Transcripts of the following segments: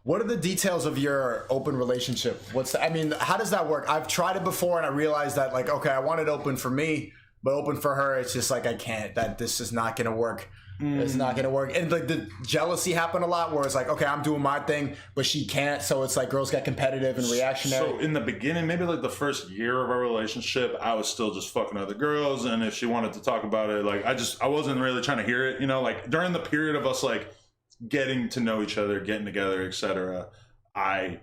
What are the details of your open relationship? I mean, how does that work? I've tried it before and I realized that, like, okay, I want it open for me, but open for her, it's just like, I can't, that this is not going to work. It's not going to work. And like the jealousy happened a lot where it's like, okay, I'm doing my thing, but she can't. So it's like girls get competitive and reactionary. So in the beginning, maybe like the first year of our relationship, I was still just fucking other girls. And if she wanted to talk about it, like I wasn't really trying to hear it, you know, like during the period of us like getting to know each other, getting together, etc. I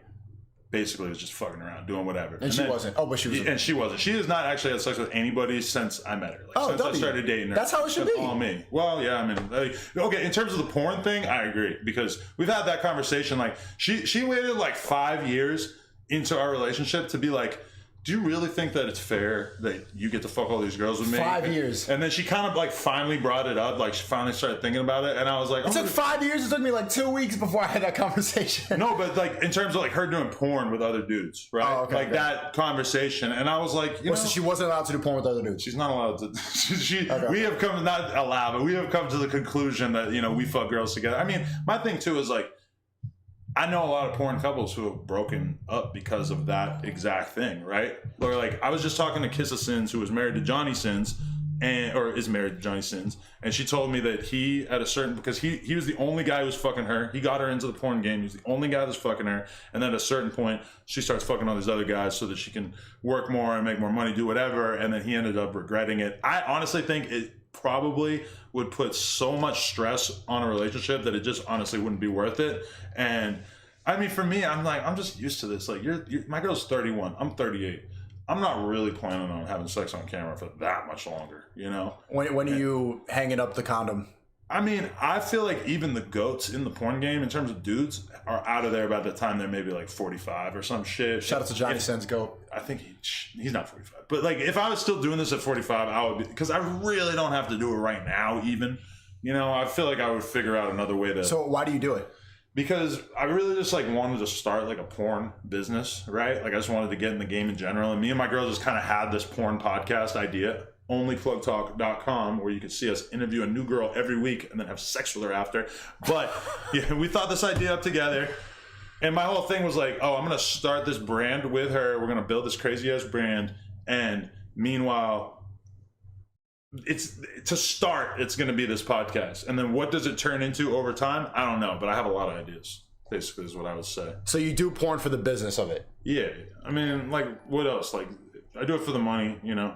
basically was just fucking around, doing whatever. And she wasn't. Oh, but she was. And she wasn't. She has not actually had sex with anybody since I met her. Like, since I started dating her. That's how it should be. All me. Well, yeah, I mean, like, okay, in terms of the porn thing, I agree. Because we've had that conversation. Like, she waited like 5 years into our relationship to be like, do you really think that it's fair that you get to fuck all these girls with me? 5 years. And then she kind of like finally brought it up. Like she finally started thinking about it. And I was like, it took 5 years. It took me like 2 weeks before I had that conversation. No, but like in terms of like her doing porn with other dudes, right? Oh, okay, like that conversation. And I was like, you know, so she wasn't allowed to do porn with other dudes. she's not allowed to. We have come, not allowed, but we have come to the conclusion that, you know, we fuck girls together. I mean, my thing too is like, I know a lot of porn couples who have broken up because of that exact thing, right? Or like, I was just talking to Kiss of Sins, who was married to Johnny Sins, or is married to Johnny Sins, and she told me that he, at a certain, because he was the only guy who was fucking her. He got her into the porn game. He's the only guy that's fucking her. And then at a certain point, she starts fucking all these other guys so that she can work more and make more money, do whatever. And then he ended up regretting it. I honestly think it probably would put so much stress on a relationship that it just honestly wouldn't be worth it. And I mean, for me, I'm like, I'm just used to this. Like, my girl's 31, I'm 38. I'm not really planning on having sex on camera for that much longer, you know? When are you hanging up the condom? I mean, I feel like even the goats in the porn game, in terms of dudes, are out of there by the time they're maybe like 45 or some shit. Shout out to Johnny Sins goat. I think he's not 45. But like, if I was still doing this at 45, I would be, because I really don't have to do it right now even. You know, I feel like I would figure out another way to... So why do you do it? Because I really just like wanted to start like a porn business, right? Like I just wanted to get in the game in general. And me and my girl just kind of had this porn podcast idea, onlyplugtalk.com, where you could see us interview a new girl every week and then have sex with her after. But yeah, we thought this idea up together. And my whole thing was like, oh, I'm going to start this brand with her. We're going to build this crazy ass brand. And meanwhile, it's going to be this podcast. And then what does it turn into over time? I don't know, but I have a lot of ideas, basically, is what I would say. So you do porn for the business of it? Yeah. I mean, like, what else? Like, I do it for the money, you know?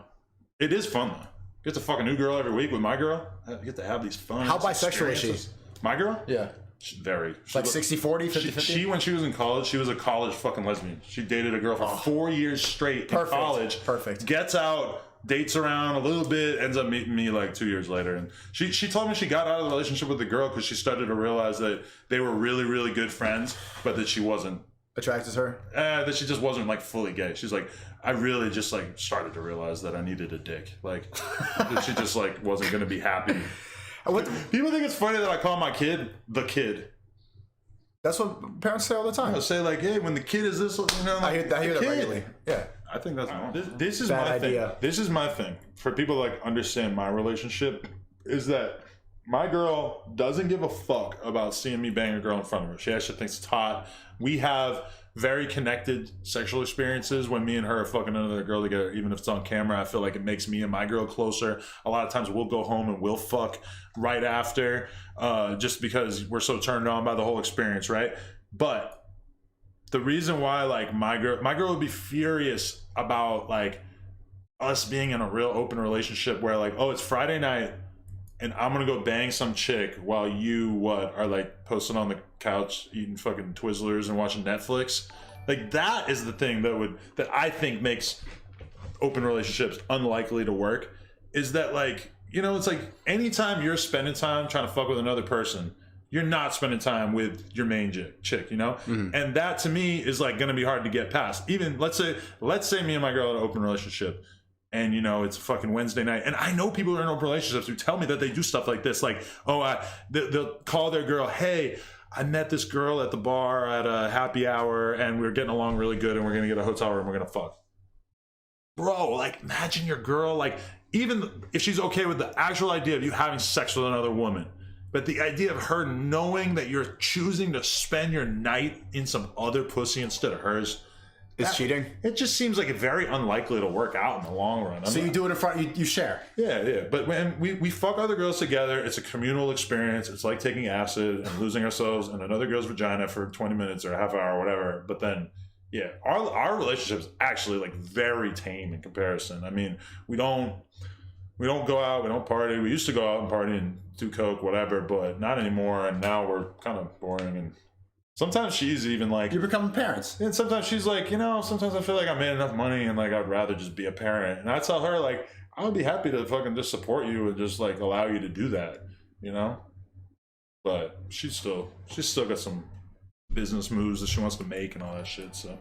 It is fun, though. Get to fuck a new girl every week with my girl. I get to have these fun. How bisexual is she? My girl? Yeah. She's very. Like 60-40, 50-50? She, when she was in college, she was a college fucking lesbian. She dated a girl for 4 years straight in college. Perfect. Gets out, dates around a little bit, ends up meeting me like 2 years later. And she told me she got out of the relationship with the girl because she started to realize that they were really, really good friends, but that she wasn't. Attracted to her? That she just wasn't like fully gay. She's like, I really just like started to realize that I needed a dick. Like, that she just like wasn't going to be happy. People think it's funny that I call my kid the kid. That's what parents say all the time. They'll say like, hey, when the kid is this, you know, like, I hear that regularly. Yeah. I think that's this is my thing. This is my thing. For people to like understand my relationship is that my girl doesn't give a fuck about seeing me bang a girl in front of her. She actually thinks it's hot. We have very connected sexual experiences when me and her are fucking another girl together, even if it's on camera. I feel like it makes me and my girl closer. A lot of times we'll go home and we'll fuck right after, just because we're so turned on by the whole experience, right? But the reason why, like, my girl would be furious about like us being in a real open relationship where like, oh, it's Friday night and I'm gonna go bang some chick while you are like posting on the couch eating fucking Twizzlers and watching Netflix. Like, that is the thing that I think makes open relationships unlikely to work, is that, like, you know, it's like anytime you're spending time trying to fuck with another person, you're not spending time with your main chick, you know? Mm-hmm. And that to me is like gonna be hard to get past. Even let's say me and my girl had an open relationship, and, you know, it's fucking Wednesday night. And I know people who are in open relationships who tell me that they do stuff like this. Like, oh, they'll call their girl, hey, I met this girl at the bar at a happy hour and we're getting along really good and we're going to get a hotel room, we're going to fuck. Bro, like, imagine your girl, like, even if she's okay with the actual idea of you having sex with another woman, But the idea of her knowing that you're choosing to spend your night in some other pussy instead of hers is cheating. It just seems like very unlikely to work out in the long run. So you do it in front, you share. Yeah. But when we fuck other girls together, it's a communal experience. It's like taking acid and losing ourselves in another girl's vagina for 20 minutes or a half hour or whatever. But then, yeah, our relationship is actually like very tame in comparison. I mean, we don't go out, we don't party. We used to go out and party and do coke, whatever, but not anymore. And now we're kind of boring. And sometimes she's even like, you're becoming parents. And sometimes she's like, sometimes I feel like I made enough money and like I'd rather just be a parent. And I tell her like, I would be happy to fucking just support you and just like allow you to do that, But she's still got some business moves that she wants to make and all that shit. So